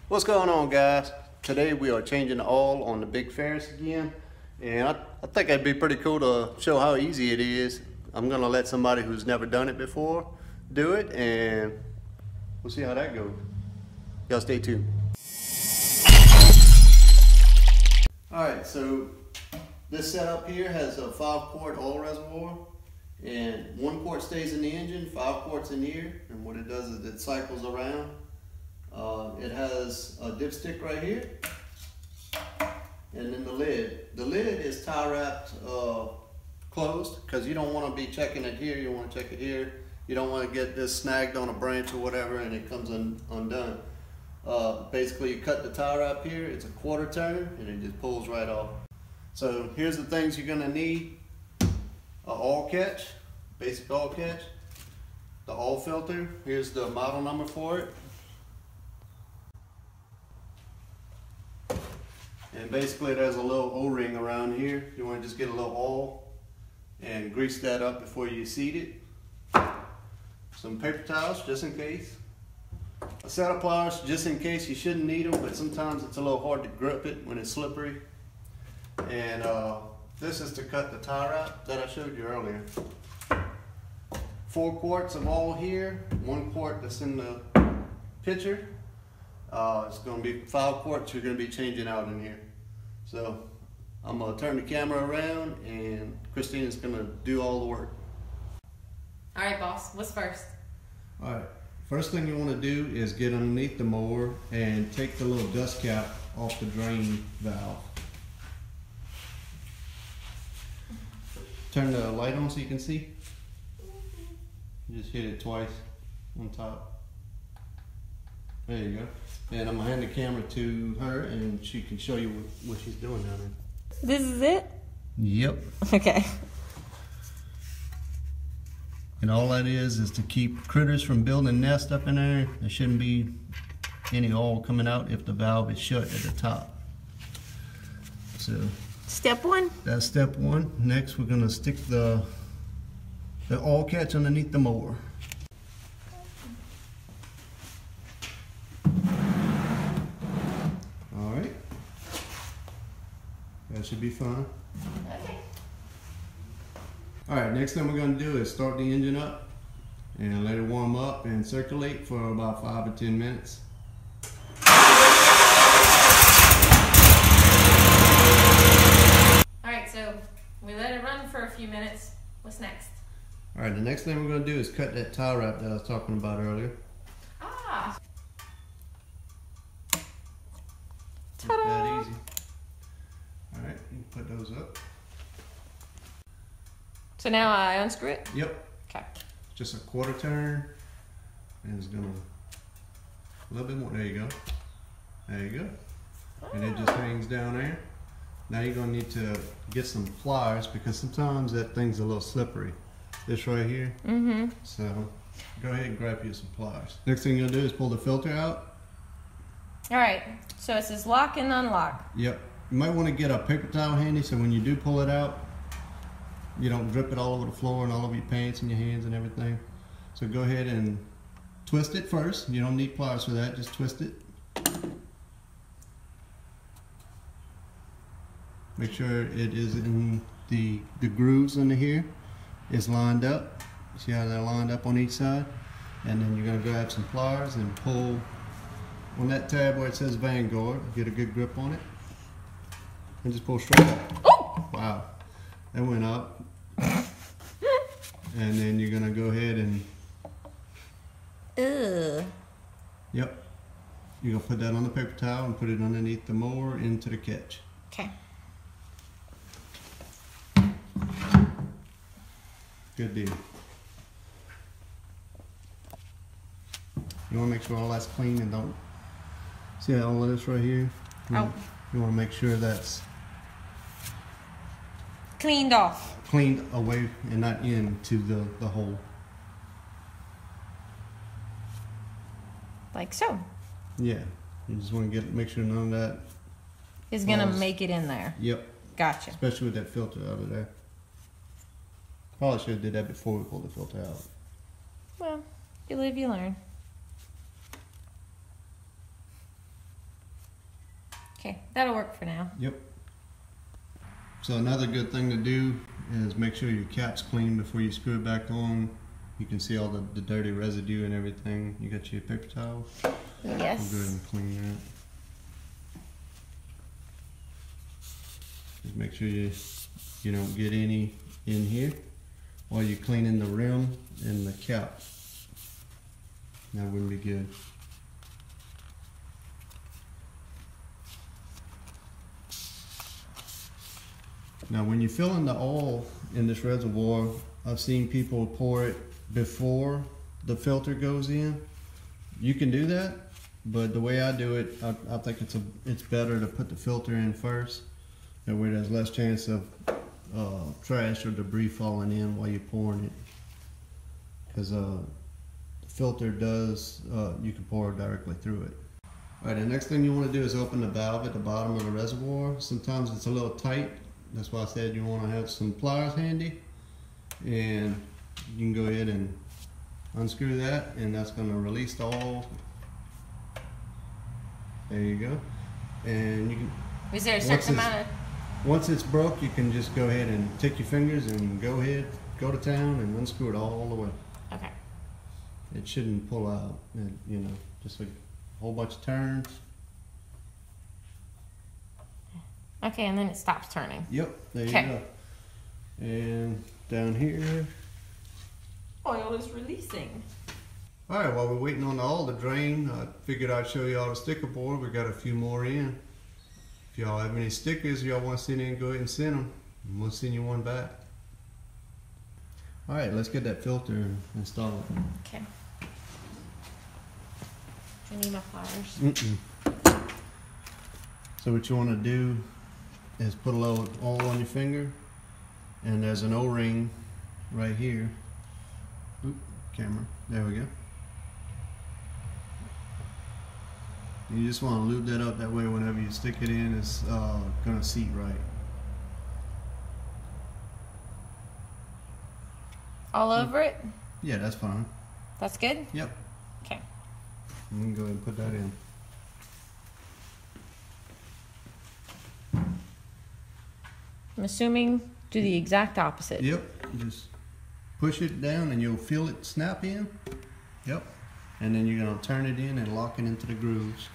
What's going on, guys? Today we are changing the oil on the big Ferris again, and I think it'd be pretty cool to show how easy it is. I'm gonna let somebody who's never done it before do it, and we'll see how that goes. Y'all stay tuned. Alright, so this setup here has a 5-quart oil reservoir, and 1 quart stays in the engine, 5 quarts in here, and what it does is it cycles around. It has a dipstick right here, and then the lid. The lid is tie wrapped closed because you don't want to be checking it here, you want to check it here. You don't want to get this snagged on a branch or whatever and it comes undone. Basically you cut the tie wrap here, it's a 1/4 turn, and it just pulls right off. So here's the things you're going to need. An oil catch, basic oil catch. The oil filter, here's the model number for it. And basically there's a little O-ring around here. You want to just get a little oil and grease that up before you seat it. Some paper towels just in case. A set of pliers just in case. You shouldn't need them, but sometimes it's a little hard to grip it when it's slippery. And this is to cut the tie wrap that I showed you earlier. 4 quarts of oil here, 1 quart that's in the pitcher. It's going to be 5 quarts you're going to be changing out in here. So I'm going to turn the camera around and Christina's going to do all the work. Alright, boss, what's first? Alright, first thing you want to do is get underneath the mower and take the little dust cap off the drain valve. Turn the light on so you can see. Just hit it twice on top. There you go. And I'm gonna hand the camera to her and she can show you what she's doing down there. This is it? Yep. Okay. And all that is to keep critters from building nests up in there. There shouldn't be any oil coming out if the valve is shut at the top. So Step 1? that's step 1. Next we're gonna stick the oil catch underneath the mower. Alright. That should be fine. Okay. Alright, next thing we're going to do is start the engine up and let it warm up and circulate for about 5 or 10 minutes. Alright, so we let it run for a few minutes. What's next? Alright, the next thing we're going to do is cut that tie wrap that I was talking about earlier. Ah! It's that easy. Alright, you can put those up. So now I unscrew it? Yep. Okay. Just a 1/4 turn. And it's going to, a little bit more. There you go. There you go. And it just hangs down there. Now you're going to need to get some pliers because sometimes that thing's a little slippery. This right here. Mm-hmm. So go ahead and grab you some pliers. Next thing you're going to do is pull the filter out. Alright, so it says lock and unlock. Yep. You might want to get a paper towel handy so when you do pull it out, you don't drip it all over the floor and all over your pants and your hands and everything. So go ahead and twist it first. You don't need pliers for that, just twist it. Make sure it is in the grooves under here is lined up. See how they're lined up on each side? And then you're going to grab some pliers and pull on that tab where it says Vanguard. Get a good grip on it. And just pull straight up. Oh! Wow. That went up. And then you're gonna go ahead and yep. You're gonna put that on the paper towel and put it underneath the mower into the catch. Okay. Good deal. You wanna make sure all that's clean and don't see all of this right here? Oh. You wanna make sure that's Cleaned off. cleaned away and not into the hole. Like so. Yeah, you just want to make sure none of that Is gonna falls. make it in there. Yep, Gotcha. especially with that filter over there. Probably should have did that before we pulled the filter out. Well, you live, you learn. Okay, that'll work for now. Yep. So another good thing to do is make sure your cap's clean before you screw it back on. You can see all the dirty residue and everything. You got your paper towel? Yes. We'll go ahead and clean that. Just make sure you don't get any in here while you're cleaning the rim and the cap. That wouldn't be good. Now when you're filling the oil in this reservoir, I've seen people pour it before the filter goes in. You can do that, but the way I do it, I think it's better to put the filter in first. That way there's less chance of trash or debris falling in while you're pouring it. Because the filter does, you can pour directly through it. Alright, the next thing you want to do is open the valve at the bottom of the reservoir. Sometimes it's a little tight. That's why I said you want to have some pliers handy. And you can go ahead and unscrew that, and that's going to release the oil. There you go. And you can. Is there a certain amount of? Once it's broke, you can just go ahead and take your fingers and go to town and unscrew it all the way. Okay. It shouldn't pull out. You know, just a whole bunch of turns. Okay, and then it stops turning. Yep. There you go. And down here. Oil is releasing. Alright, while we're waiting on the oil to drain, I figured I'd show you all the sticker board. We got a few more in. If y'all have any stickers y'all want to send in, go ahead and send them. And we'll send you one back. Alright, let's get that filter installed. Okay. I need my pliers. So what you want to do is put a little oil on your finger, and there's an O-ring right here. Oop, camera. There we go. You just want to lube that up, that way whenever you stick it in, it's going to seat right. All over it? Yeah, that's fine. That's good? Yep. Okay. You can go ahead and put that in. I'm assuming do the exact opposite. Yep. Just push it down and you'll feel it snap in. Yep. And then you're going to turn it in and lock it into the grooves.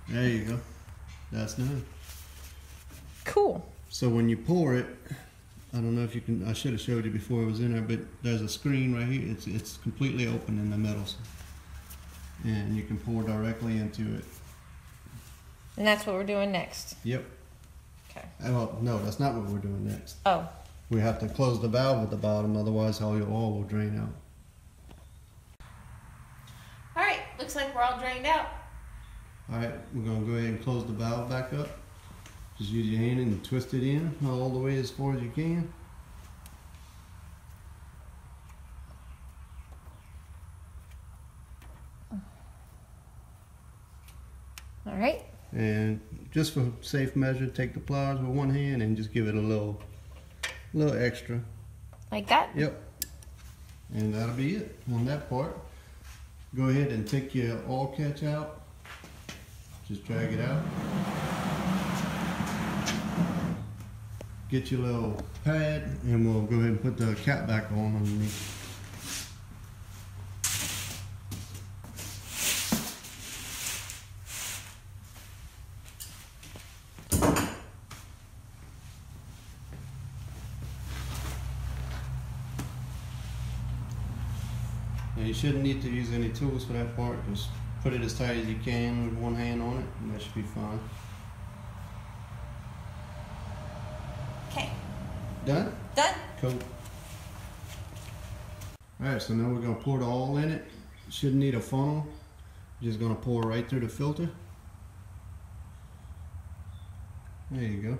There you go. That's done. Cool. So when you pour it, I don't know if you can, I should have showed you before it was in there, but there's a screen right here. It's completely open in the middle. And you can pour directly into it. And that's what we're doing next. Yep. Okay. Well, no, that's not what we're doing next. Oh. We have to close the valve at the bottom, otherwise all your oil will drain out. Alright, looks like we're all drained out. Alright, we're going to go ahead and close the valve back up. Just use your hand and twist it in all the way as far as you can. Alright. And just for safe measure, take the pliers with one hand and just give it a little extra. Like that? Yep. And that'll be it on that part. Go ahead and take your oil catch out. Just drag it out. Get your little pad and we'll go ahead and put the cap back on underneath. Now you shouldn't need to use any tools for that part. Just put it as tight as you can with one hand on it, and that should be fine. Okay. Done? Done. Cool. Alright, so now we're going to pour the oil in it. Shouldn't need a funnel. Just going to pour right through the filter. There you go.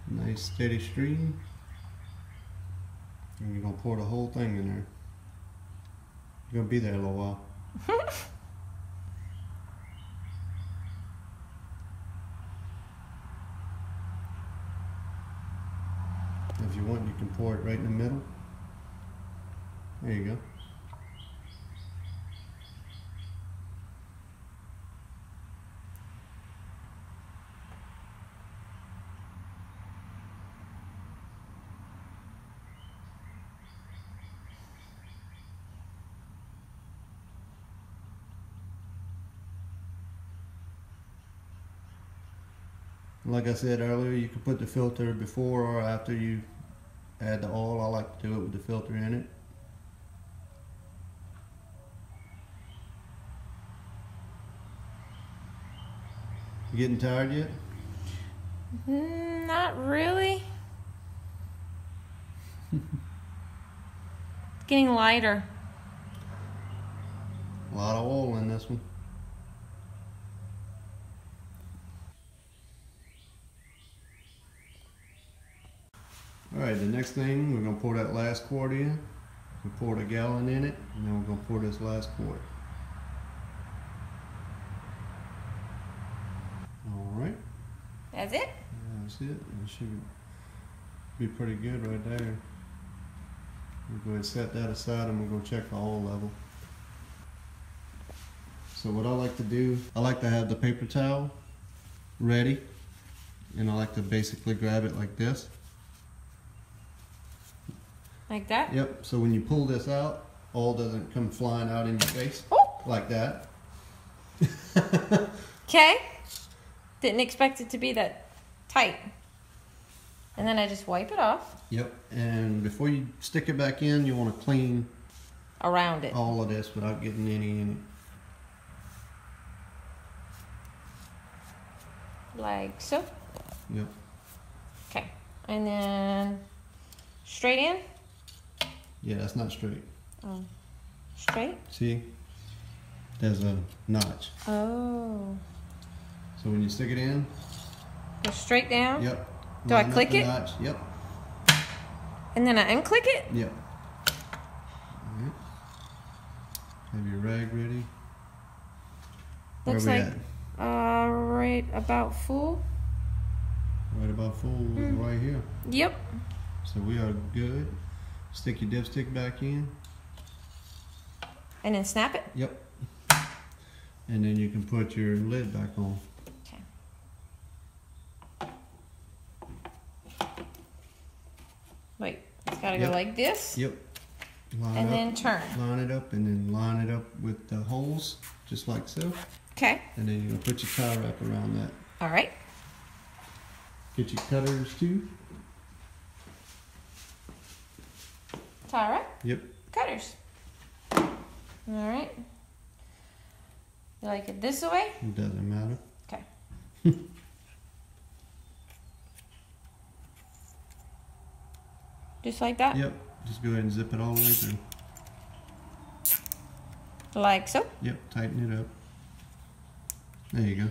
Nice steady stream. And you're going to pour the whole thing in there. You're going to be there a little while. If you want, you can pour it right in the middle. There you go. Like I said earlier, you can put the filter before or after you add the oil. I like to do it with the filter in it. You getting tired yet? Not really. Getting lighter. A lot of oil in this one. Alright, the next thing, we're going to pour that last quart in. We poured a gallon in it, and then we're going to pour this last quart. Alright. That's it? That's it. It should be pretty good right there. We'll go ahead and set that aside and we'll go check the oil level. So what I like to do, I like to have the paper towel ready, and I like to basically grab it like this. Like that? Yep, so when you pull this out, oil doesn't come flying out in your face. Oh. Like that. Okay. Didn't expect it to be that tight. And then I just wipe it off. Yep, and before you stick it back in, you want to clean around it. All of this without getting any in it. Like so? Yep. Okay. And then straight in? Yeah, that's not straight. Oh. Straight? See? There's a notch. Oh. So when you stick it in, go straight down? Yep. Do I click it? Notch. Yep. And then I unclick it? Yep. Alright. Have your rag ready. Looks Where we like at? Right about full. Right about full, right here. Yep. So we are good. Stick your dipstick back in. And then snap it? Yep. And then you can put your lid back on. Okay. Wait, it's gotta go like this? Yep. Line and up, then turn. Line it up and then line it up with the holes, just like so. Okay. And then you're gonna put your tie wrap around that. All right. Get your cutters too. Tie wrap? Yep. Cutters. All right. You like it this way? It doesn't matter. Okay. Just like that? Yep. Just go ahead and zip it all the way through. Like so? Yep. Tighten it up. There you go.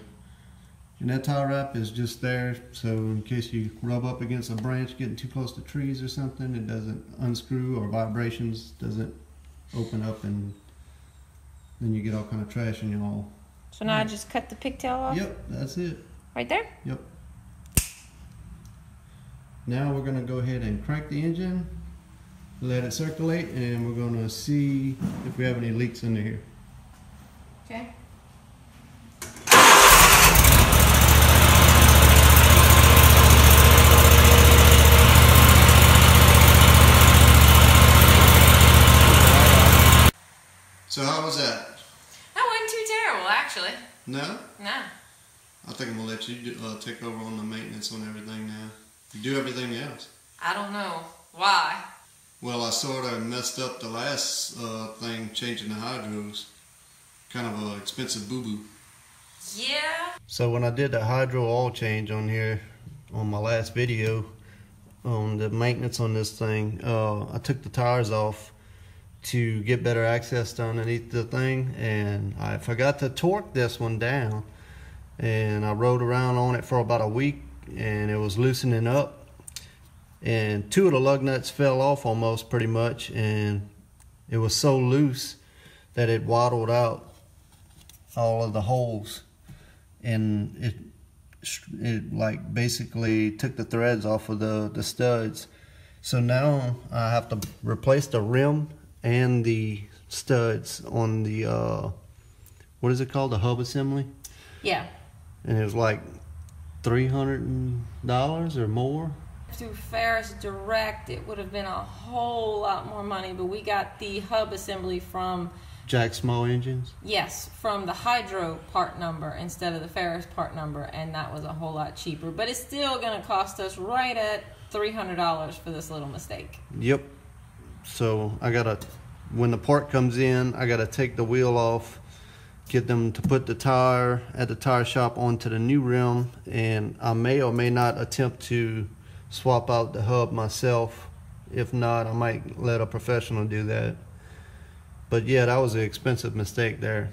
And that tie wrap is just there so in case you rub up against a branch getting too close to trees or something, it doesn't unscrew, or vibrations doesn't open up and then you get all kind of trash in your hole. So now I just cut the pigtail off? Yep, that's it. Right there? Yep. Now we're going to go ahead and crank the engine, let it circulate, and we're going to see if we have any leaks under here. Okay. So how was that? That wasn't too terrible, actually. No? No. I think I'm going to let you take over on the maintenance on everything now. You do everything else. I don't know. Why? Well, I sort of messed up the last thing, changing the hydros. Kind of an expensive boo-boo. Yeah. So when I did the hydro oil change on here, on my last video, on the maintenance on this thing, I took the tires off to get better access to underneath the thing, and I forgot to torque this one down, and I rode around on it for about a week, and it was loosening up, and two of the lug nuts fell off almost pretty much, and it was so loose that it waddled out all of the holes, and it like basically took the threads off of the studs. So now I have to replace the rim and the studs on the, what is it called? The hub assembly? Yeah. And it was like $300 or more. Through Ferris Direct, it would have been a whole lot more money, but we got the hub assembly from Jack Small Engines? Yes, from the Hydro part number instead of the Ferris part number, and that was a whole lot cheaper. But it's still going to cost us right at $300 for this little mistake. Yep. So I gotta, when the part comes in, I gotta take the wheel off, get them to put the tire at the tire shop onto the new rim, and I may or may not attempt to swap out the hub myself. If not, I might let a professional do that. But yeah, that was an expensive mistake there.